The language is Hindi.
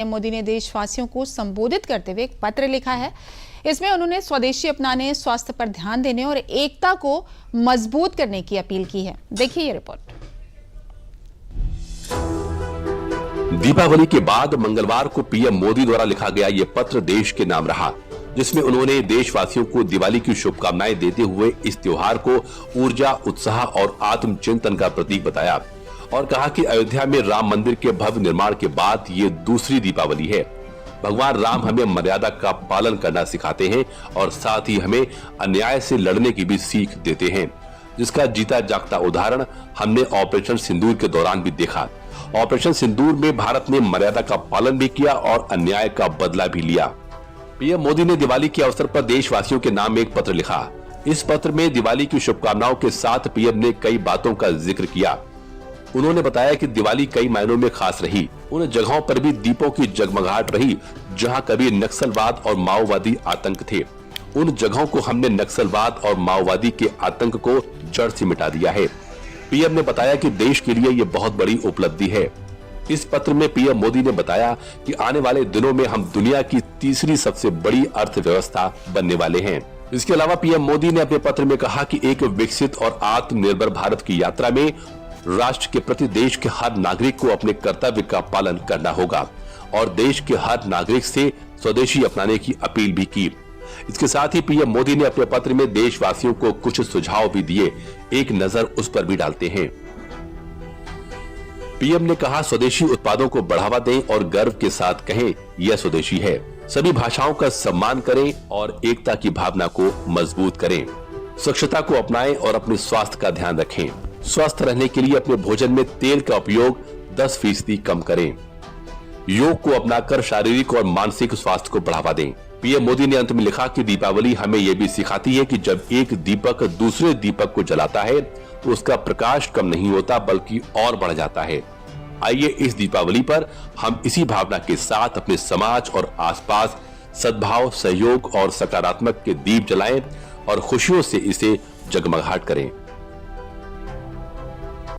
मोदी ने देशवासियों को संबोधित करते हुए एक पत्र लिखा है। इसमें उन्होंने स्वदेशी अपनाने, स्वास्थ्य पर ध्यान देने और एकता को मजबूत करने की अपील की है। देखिए ये रिपोर्ट। दीपावली के बाद मंगलवार को पीएम मोदी द्वारा लिखा गया ये पत्र देश के नाम रहा, जिसमें उन्होंने देशवासियों को दिवाली की शुभकामनाएं देते हुए इस त्योहार को ऊर्जा, उत्साह और आत्मचिंतन का प्रतीक बताया और कहा कि अयोध्या में राम मंदिर के भव्य निर्माण के बाद ये दूसरी दीपावली है। भगवान राम हमें मर्यादा का पालन करना सिखाते हैं और साथ ही हमें अन्याय से लड़ने की भी सीख देते हैं, जिसका जीता जागता उदाहरण हमने ऑपरेशन सिंदूर के दौरान भी देखा। ऑपरेशन सिंदूर में भारत ने मर्यादा का पालन भी किया और अन्याय का बदला भी लिया। पीएम मोदी ने दिवाली के अवसर पर देशवासियों के नाम एक पत्र लिखा। इस पत्र में दिवाली की शुभकामनाओं के साथ पीएम ने कई बातों का जिक्र किया। उन्होंने बताया कि दिवाली कई मायनों में खास रही। उन जगहों पर भी दीपों की जगमगाहट रही जहां कभी नक्सलवाद और माओवादी आतंक थे। उन जगहों को हमने नक्सलवाद और माओवादी के आतंक को जड़ से मिटा दिया है। पीएम ने बताया कि देश के लिए ये बहुत बड़ी उपलब्धि है। इस पत्र में पीएम मोदी ने बताया कि आने वाले दिनों में हम दुनिया की तीसरी सबसे बड़ी अर्थव्यवस्था बनने वाले हैं। इसके अलावा पीएम मोदी ने अपने पत्र में कहा कि एक विकसित और आत्मनिर्भर भारत की यात्रा में राष्ट्र के प्रति देश के हर नागरिक को अपने कर्तव्य का पालन करना होगा और देश के हर नागरिक से स्वदेशी अपनाने की अपील भी की। इसके साथ ही पीएम मोदी ने अपने पत्र में देशवासियों को कुछ सुझाव भी दिए। एक नजर उस पर भी डालते हैं। पीएम ने कहा, स्वदेशी उत्पादों को बढ़ावा दें और गर्व के साथ कहें यह स्वदेशी है। सभी भाषाओं का सम्मान करें और एकता की भावना को मजबूत करें। स्वच्छता को अपनाएं और अपने स्वास्थ्य का ध्यान रखें। स्वस्थ रहने के लिए अपने भोजन में तेल का उपयोग 10% कम करें। योग को अपनाकर शारीरिक और मानसिक स्वास्थ्य को बढ़ावा दें। पीएम मोदी ने अंत में लिखा कि दीपावली हमें यह भी सिखाती है कि जब एक दीपक दूसरे दीपक को जलाता है तो उसका प्रकाश कम नहीं होता बल्कि और बढ़ जाता है। आइए इस दीपावली पर हम इसी भावना के साथ अपने समाज और आसपास सद्भाव, सहयोग और सकारात्मक के दीप जलाएं और खुशियों से इसे जगमगाहट करें।